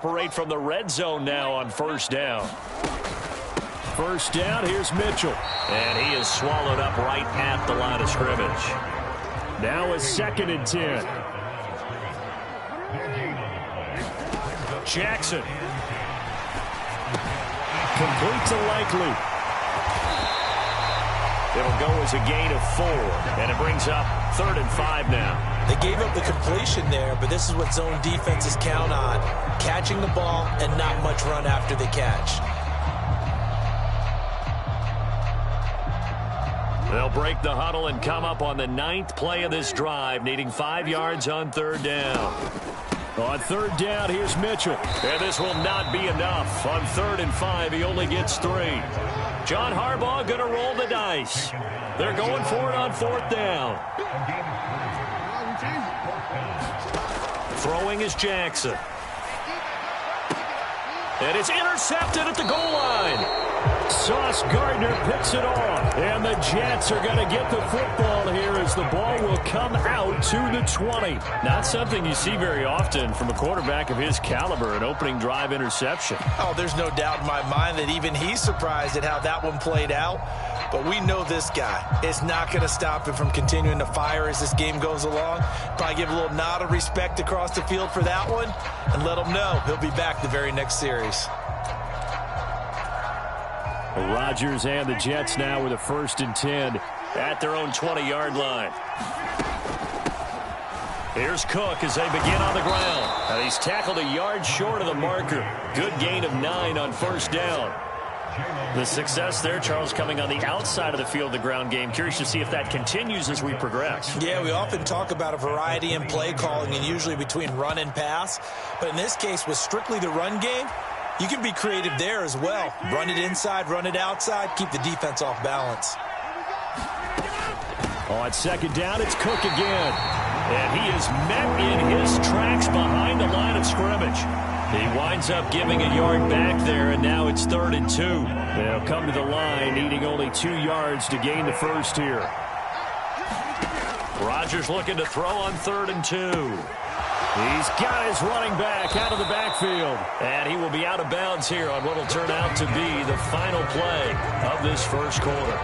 operate from the red zone now on first down. First down, here's Mitchell. And he is swallowed up right at the line of scrimmage. Now a 2nd and 10. Jackson. Complete to Likely. It'll go as a gain of 4, and it brings up 3rd and 5 now. They gave up the completion there, but this is what zone defenses count on. Catching the ball and not much run after the catch. They'll break the huddle and come up on the 9th play of this drive, needing 5 yards on 3rd down. On 3rd down, here's Mitchell. And this will not be enough. On 3rd and 5, he only gets 3. John Harbaugh going to roll the dice. They're going for it on 4th down. Throwing is Jackson. And it's intercepted at the goal line. Sauce Gardner picks it off. And the Jets are going to get the football here as the ball will come out to the 20. Not something you see very often from a quarterback of his caliber, an opening drive interception. Oh, there's no doubt in my mind that even he's surprised at how that one played out. But we know this guy. It's not going to stop him from continuing to fire as this game goes along. Probably give a little nod of respect across the field for that one and let him know he'll be back the very next series. Rodgers and the Jets now with a 1st and 10 at their own 20-yard line. Here's Cook as they begin on the ground. And he's tackled a yard short of the marker. Good gain of 9 on 1st down. The success there, Charles, coming on the outside of the field, the ground game. Curious to see if that continues as we progress. Yeah, we often talk about a variety in play calling and usually between run and pass. But in this case, with strictly the run game, you can be creative there as well. Run it inside, run it outside, keep the defense off balance. On 2nd down, it's Cook again. And he is met in his tracks behind the line of scrimmage. He winds up giving a yard back there, and now it's 3rd and 2. They'll come to the line, needing only 2 yards to gain the first here. Rodgers looking to throw on 3rd and 2. He's got his running back out of the backfield. And he will be out of bounds here on what will turn out to be the final play of this first quarter.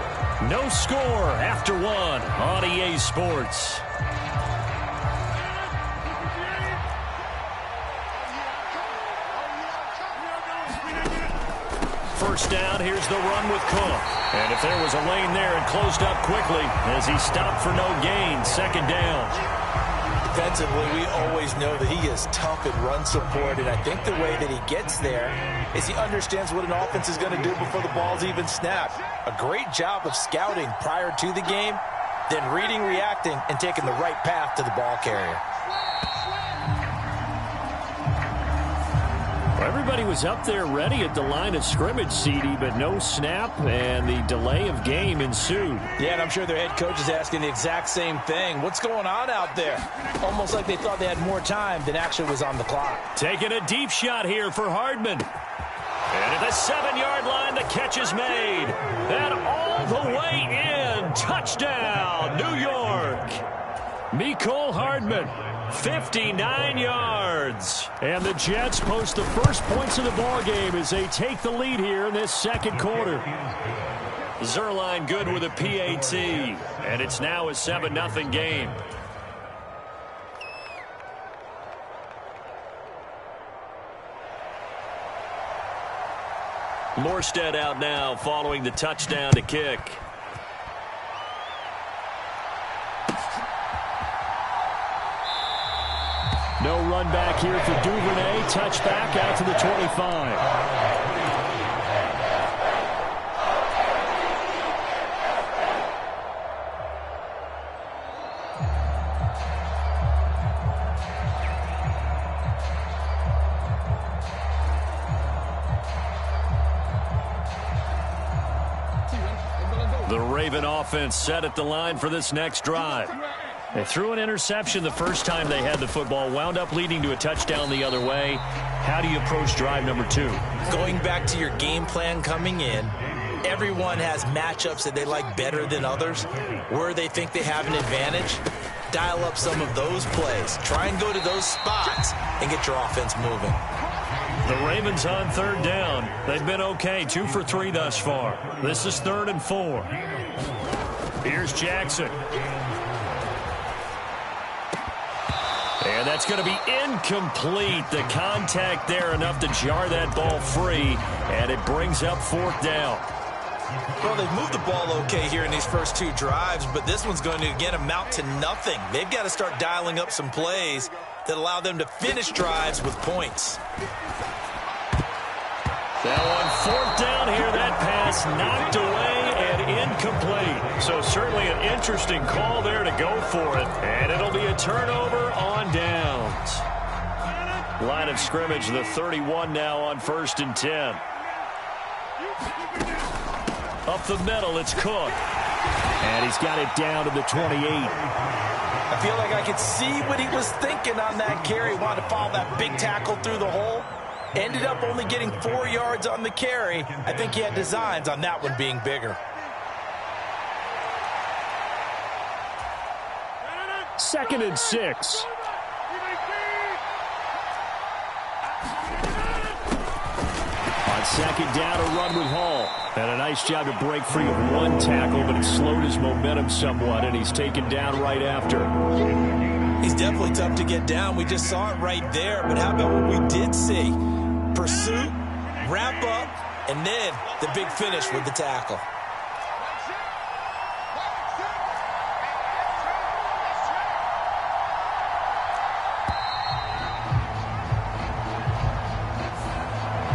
No score after 1 on EA Sports. First down, here's the run with Cook. And if there was a lane there, it closed up quickly as he stopped for no gain. 2nd down. Defensively, we always know that he is tough in run support, and I think the way that he gets there is he understands what an offense is going to do before the ball's even snapped. A great job of scouting prior to the game, then reading, reacting, and taking the right path to the ball carrier. Everybody was up there ready at the line of scrimmage, CD, but no snap, and the delay of game ensued. Yeah, and I'm sure their head coach is asking the exact same thing. What's going on out there? Almost like they thought they had more time than actually was on the clock. Taking a deep shot here for Hardman. And at the 7-yard line, the catch is made. And all the way in. Touchdown, New York. Mecole Hardman. 59 yards. And the Jets post the first points of the ball game as they take the lead here in this 2nd quarter. Zerline good with a PAT. And it's now a 7-0 game. Morstead out now following the touchdown to kick. No run back here for Duvernay. Touchback out to the 25. The Raven offense set at the line for this next drive. They threw an interception the first time they had the football, wound up leading to a touchdown the other way. How do you approach drive number 2? Going back to your game plan coming in, everyone has matchups that they like better than others, where they think they have an advantage. Dial up some of those plays. Try and go to those spots and get your offense moving. The Ravens on third down. They've been okay, 2 for 3 thus far. This is 3rd and 4. Here's Jackson. And that's going to be incomplete. The contact there enough to jar that ball free, and it brings up 4th down. Well, they've moved the ball okay here in these first 2 drives, but this one's going to, again, amount to nothing. They've got to start dialing up some plays that allow them to finish drives with points. That one 4th down here. That pass knocked away and incomplete. So certainly an interesting call there to go for it. And it'll be a turnover on downs. Line of scrimmage, the 31 now on 1st and 10. Up the middle, it's Cook. And he's got it down to the 28. I feel like I could see what he was thinking on that carry. Wanted to follow that big tackle through the hole. Ended up only getting 4 yards on the carry. I think he had designs on that one being bigger. 2nd and 6. On 2nd down, a run with Hall. And a nice job to break free of 1 tackle, but it slowed his momentum somewhat, and he's taken down right after. He's definitely tough to get down. We just saw it right there. But how about what we did see? Pursuit, wrap up, and then the big finish with the tackle.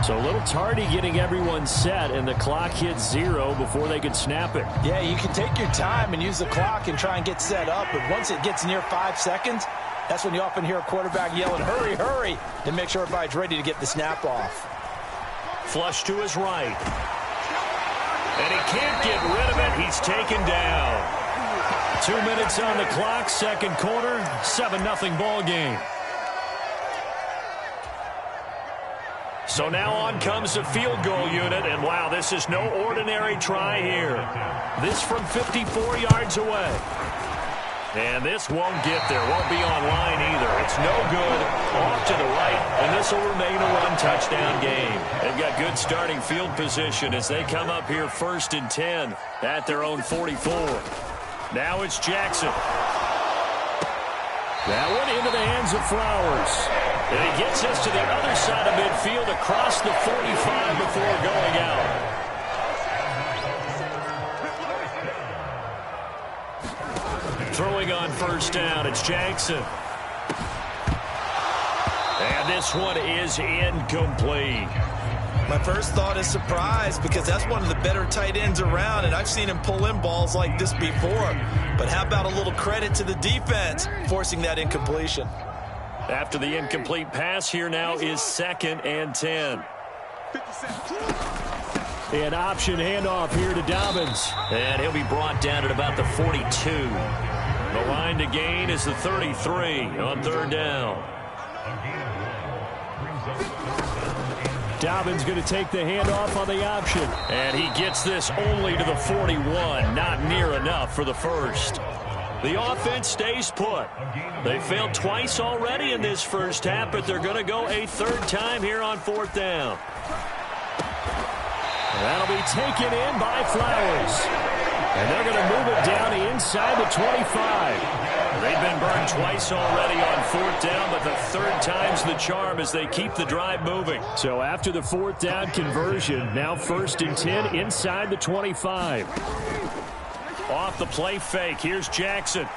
So a little tardy getting everyone set, and the clock hits 0 before they could snap it. Yeah, you can take your time and use the clock and try and get set up, but once it gets near 5 seconds, that's when you often hear a quarterback yelling, hurry, hurry, to make sure everybody's ready to get the snap off. Flush to his right. And he can't get rid of it. He's taken down. 2 minutes on the clock, 2nd quarter, 7-0 ball game. So now on comes the field goal unit, and wow, this is no ordinary try here. This from 54 yards away. And this won't get there, won't be online either. It's no good, off to the right, and this will remain a one-touchdown game. They've got good starting field position as they come up here 1st and 10 at their own 44. Now it's Jackson. That one into the hands of Flowers. And he gets us to the other side of midfield across the 45 before going out. Throwing on 1st down, it's Jackson. And this one is incomplete. My first thought is surprise because that's one of the better tight ends around, and I've seen him pull in balls like this before. But how about a little credit to the defense forcing that incompletion? After the incomplete pass, here now is 2nd and 10. An option handoff here to Dobbins. And he'll be brought down at about the 42. The line to gain is the 33 on 3rd down. Dobbins going to take the handoff on the option. And he gets this only to the 41. Not near enough for the first. The offense stays put. They failed twice already in this first half, but they're going to go a 3rd time here on 4th down. That'll be taken in by Flowers. And they're going to move it down inside the 25. They've been burned twice already on 4th down, but the 3rd time's the charm as they keep the drive moving. So after the 4th down conversion, now 1st and 10 inside the 25. Off the play fake, here's Jackson.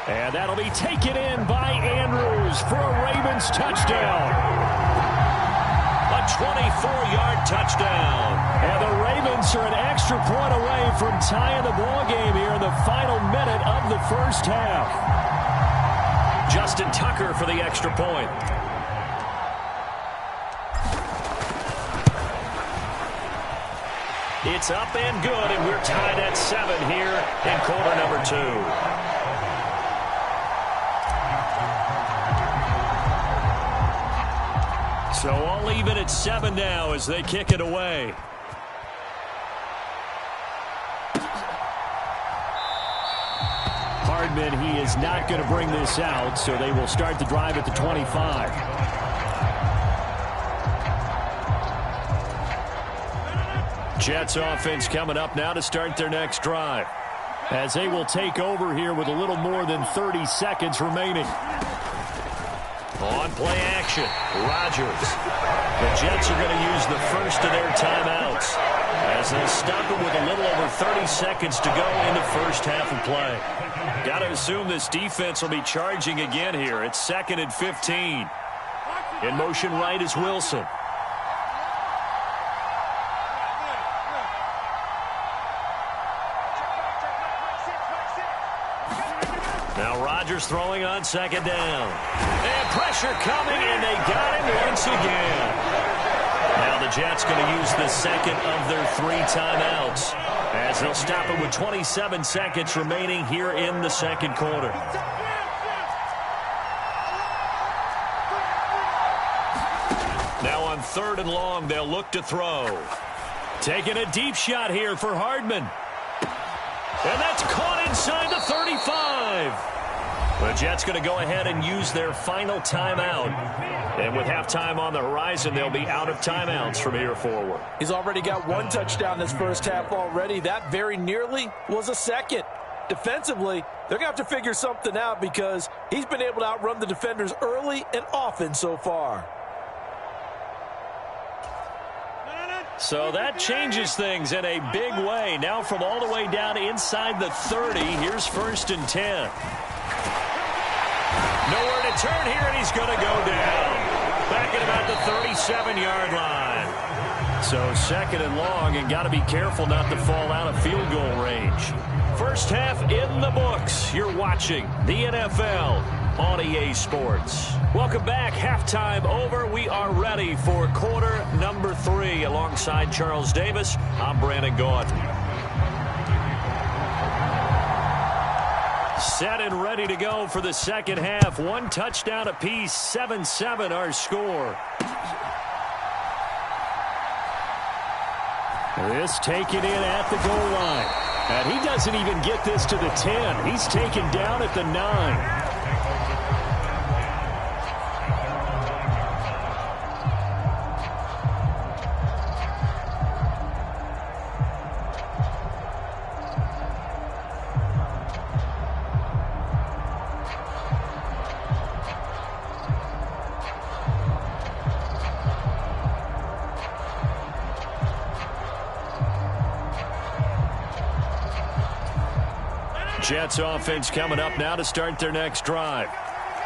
And that'll be taken in by Andrews for a Ravens touchdown. A 24-yard touchdown. And the Ravens are an extra point away from tying the ball game here in the final minute of the first half. Justin Tucker for the extra point. It's up and good, and we're tied at 7 here in quarter number 2. So all even at 7 now as they kick it away. Hardman, he is not going to bring this out, so they will start the drive at the 25. Jets offense coming up now to start their next drive, as they will take over here with a little more than 30 seconds remaining. On play action, Rodgers. The Jets are going to use the first of their timeouts, as they'll stop it with a little over 30 seconds to go in the first half of play. Got to assume this defense will be charging again here. It's 2nd and 15. In motion right is Wilson. Now Rodgers throwing on 2nd down. And pressure coming, and they got him once again. Now the Jets going to use the second of their 3 timeouts, as they'll stop it with 27 seconds remaining here in the second quarter. Now on 3rd and long, they'll look to throw. Taking a deep shot here for Hardman. And that's caught inside the 35. The Jets going to go ahead and use their final timeout. And with halftime on the horizon, they'll be out of timeouts from here forward. He's already got 1 touchdown this first half already. That very nearly was a second. Defensively, they're going to have to figure something out, because he's been able to outrun the defenders early and often so far. So that changes things in a big way. Now from all the way down inside the 30, here's 1st and 10. Nowhere to turn here, and he's going to go down. Back at about the 37-yard line. So 2nd and long, and got to be careful not to fall out of field goal range. First half in the books. You're watching the NFL on EA Sports. Welcome back. Halftime over. We are ready for quarter number 3. Alongside Charles Davis, I'm Brandon Gaudin. Set and ready to go for the second half. 1 touchdown apiece. 7-7 our score. This taken in at the goal line. And he doesn't even get this to the 10. He's taken down at the 9. Jets offense coming up now to start their next drive.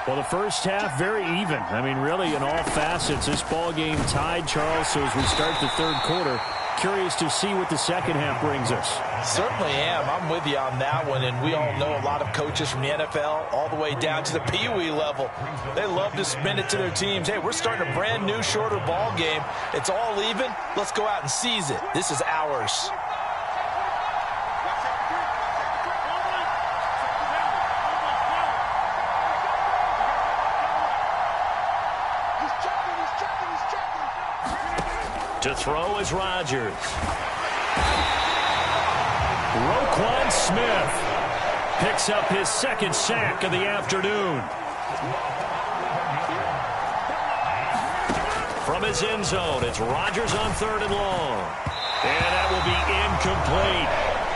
Well, the first half, very even. I mean, really, in all facets, this ball game tied, Charles. So as we start the 3rd quarter, curious to see what the second half brings us. Certainly am. I'm with you on that one. And we all know a lot of coaches from the NFL all the way down to the Pee-wee level. They love to spin it to their teams. Hey, we're starting a brand new, shorter ball game. It's all even. Let's go out and seize it. This is ours. To throw is Rodgers. Roquan Smith picks up his 2nd sack of the afternoon. From his end zone, it's Rodgers on 3rd and long. And that will be incomplete.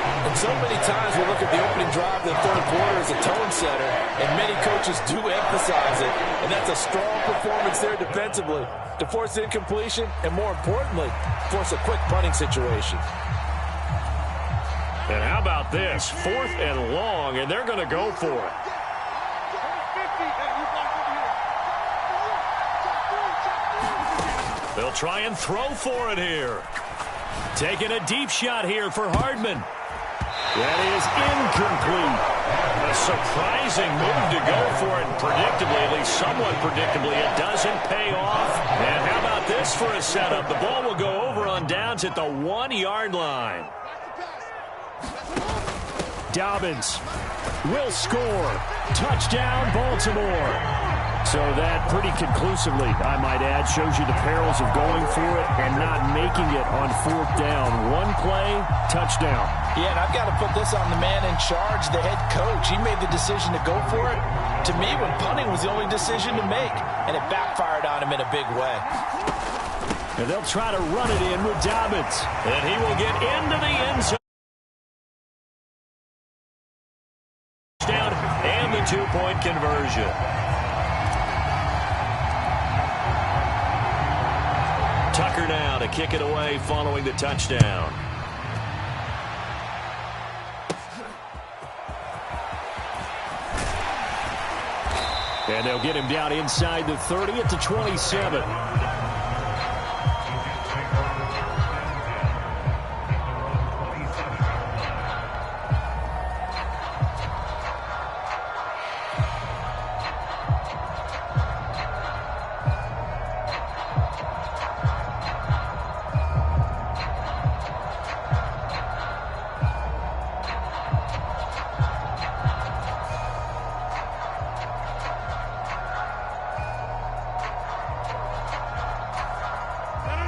And so many times we look at the opening drive of the 3rd quarter as a tone setter, and many coaches do emphasize it. And that's a strong performance there defensively to force incompletion and, more importantly, force a quick punting situation. And how about this? 4th and long, and they're going to go for it. They'll try and throw for it here. Taking a deep shot here for Hardman. That is incomplete. A surprising move to go for it. Predictably, at least somewhat predictably, it doesn't pay off. And how about this for a setup? The ball will go over on downs at the 1-yard line. Dobbins will score. Touchdown, Baltimore. So that pretty conclusively, I might add, shows you the perils of going for it and not making it on 4th down. 1 play, touchdown. Yeah, and I've got to put this on the man in charge, the head coach. He made the decision to go for it. To me, when punting was the only decision to make, and it backfired on him in a big way. And they'll try to run it in with Dobbins. And he will get into the end zone. Down and the 2-point conversion. Tucker now to kick it away following the touchdown. And they'll get him down inside the 30 at the 27.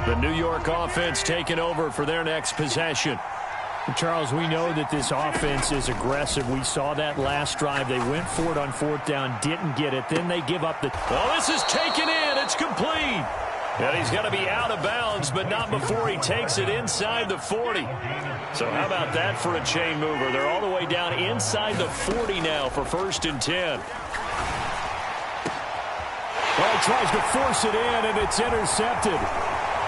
The New York offense taking over for their next possession. Charles, we know that this offense is aggressive. We saw that last drive. They went for it on 4th down, didn't get it. Then they give up the... Oh, this is taken in. It's complete. And he's going to be out of bounds, but not before he takes it inside the 40. So how about that for a chain mover? They're all the way down inside the 40 now for 1st and 10. Well, tries to force it in, and it's intercepted.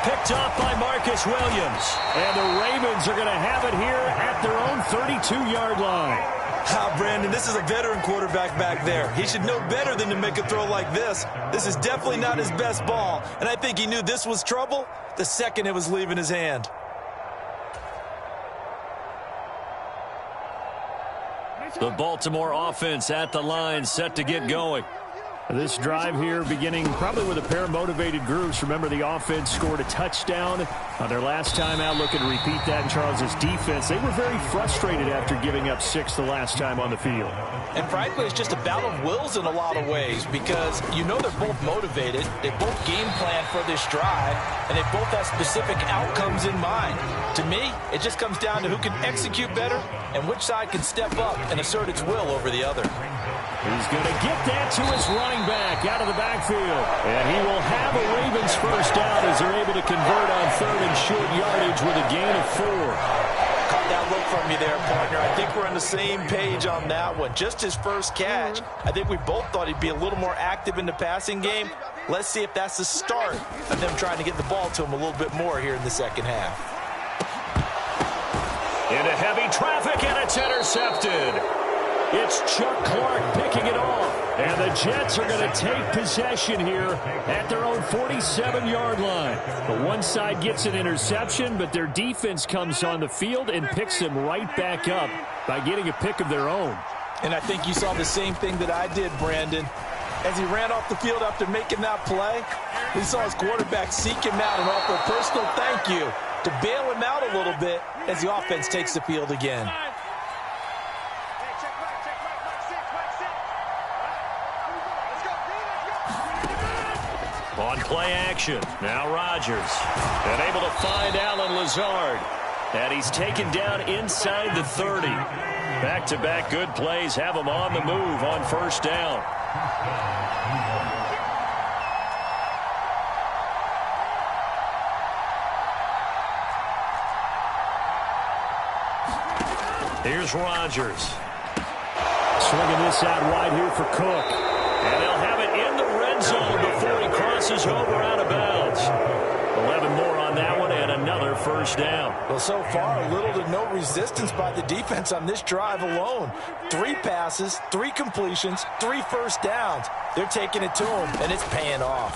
Picked off by Marcus Williams. And the Ravens are going to have it here at their own 32-yard line. Brandon, this is a veteran quarterback back there. He should know better than to make a throw like this. This is definitely not his best ball. And I think he knew this was trouble the second it was leaving his hand. The Baltimore offense at the line, set to get going. This drive here beginning probably with a pair of motivated groups. Remember, the offense scored a touchdown on their last time out. Looking to repeat that in Charles's defense. They were very frustrated after giving up 6 the last time on the field. And frankly, it's just a battle of wills in a lot of ways because you know they're both motivated. They both game plan for this drive, and they both have specific outcomes in mind. To me, it just comes down to who can execute better and which side can step up and assert its will over the other. He's going to get that to his running back out of the backfield. And he will have a Ravens first down as they're able to convert on 3rd and short yardage with a gain of 4. Caught that look from you there, partner. I think we're on the same page on that one. Just his first catch. I think we both thought he'd be a little more active in the passing game. Let's see if that's the start of them trying to get the ball to him a little bit more here in the second half. Into heavy traffic, and it's intercepted. It's Chuck Clark picking it off. And the Jets are going to take possession here at their own 47-yard line. The one side gets an interception, but their defense comes on the field and picks them right back up by getting a pick of their own. And I think you saw the same thing that I did, Brandon. As he ran off the field after making that play, we saw his quarterback seek him out and offer a personal thank you to bail him out a little bit as the offense takes the field again. On play action, now Rodgers. And able to find Allen Lazard. And he's taken down inside the 30. Back-to-back good plays have him on the move on 1st down. Here's Rodgers. Swinging this out wide here for Cook. And they'll have it in the red zone before he crosses over out of bounds. 11 more on that one and another first down. Well, so far, little to no resistance by the defense on this drive alone. 3 passes, 3 completions, 3 first downs. They're taking it to him, and it's paying off.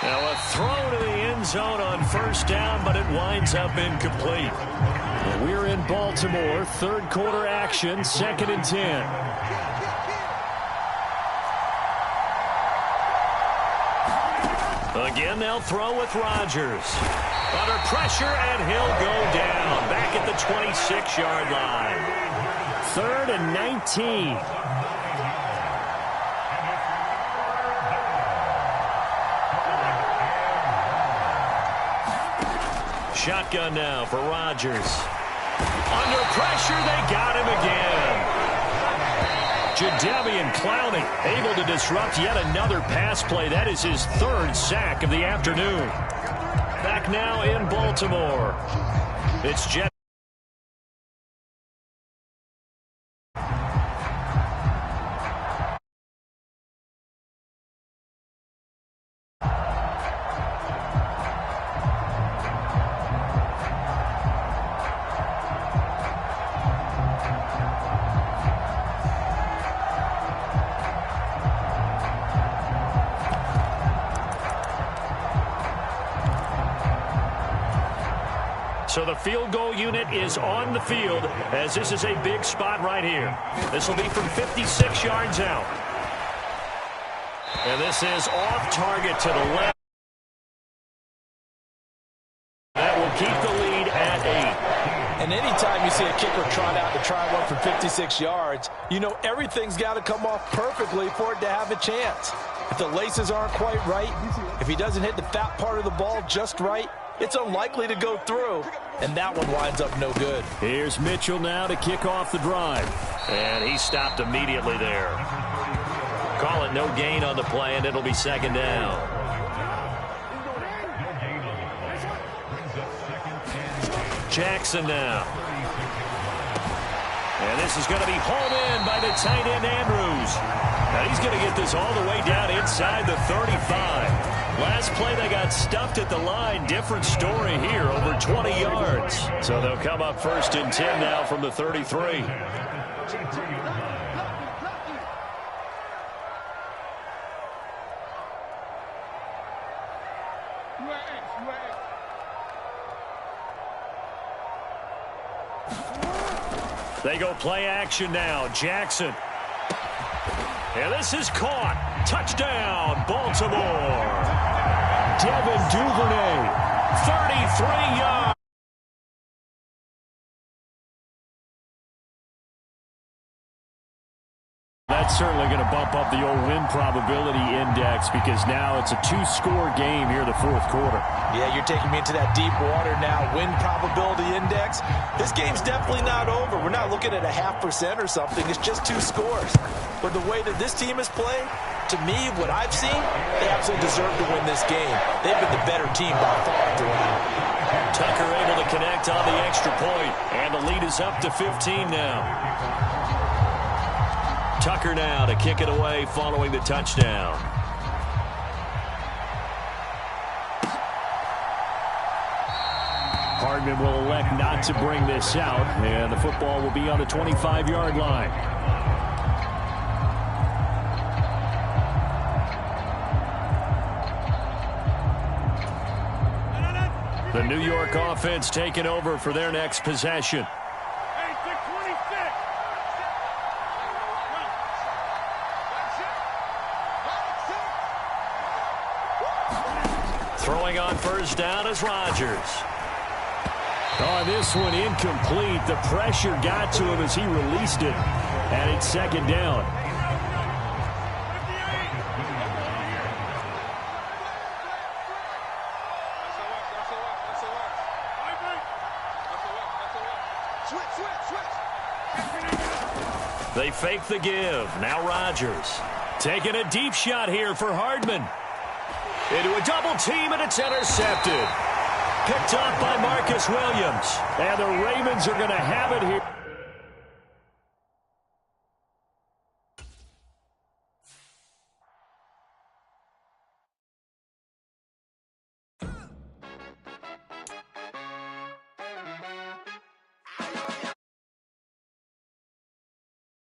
Now a throw to the end zone on 1st down, but it winds up incomplete. We're in Baltimore, 3rd quarter action, 2nd and 10. Again, they'll throw with Rodgers. Under pressure, and he'll go down. Back at the 26-yard line. 3rd and 19. Shotgun now for Rodgers. Under pressure, they got him again. Jadeveon Clowney able to disrupt yet another pass play. That is his third sack of the afternoon. Back now in Baltimore. It's Jet. So the field goal unit is on the field as this is a big spot right here. This will be from 56 yards out. And this is off target to the left. That will keep the lead at 8. And anytime you see a kicker trot out to try one from 56 yards, you know everything's got to come off perfectly for it to have a chance. If the laces aren't quite right, if he doesn't hit the fat part of the ball just right, it's unlikely to go through, and that one winds up no good. Here's Mitchell now to kick off the drive. And he stopped immediately there. Call it no gain on the play, and it'll be second down. Jackson now. And this is going to be hauled in by the tight end Andrews. Now he's going to get this all the way down inside the 35. Last play they got stuffed at the line. Different story here, over 20 yards. So they'll come up 1st and 10 now from the 33. They go play action now. Jackson. And this is caught. Touchdown, Baltimore. Devin Duvernay, 33 yards. That's certainly going to bump up the old win probability index because now it's a 2-score game here in the 4th quarter. Yeah, you're taking me into that deep water now. Win probability index. This game's definitely not over. We're not looking at a 0.5% or something. It's just 2 scores. But the way that this team is playing, to me, what I've seen, they absolutely deserve to win this game. They've been the better team by far throughout. Tucker able to connect on the extra point, and the lead is up to 15 now. Tucker now to kick it away following the touchdown. Hardman will elect not to bring this out, and the football will be on the 25-yard line. The New York offense taking over for their next possession. Throwing on 1st down is Rodgers. Oh, this one incomplete. The pressure got to him as he released it, and it's 2nd down. They fake the give. Now Rodgers. Taking a deep shot here for Hardman. Into a double team, and it's intercepted. Picked up by Marcus Williams. And the Ravens are going to have it here.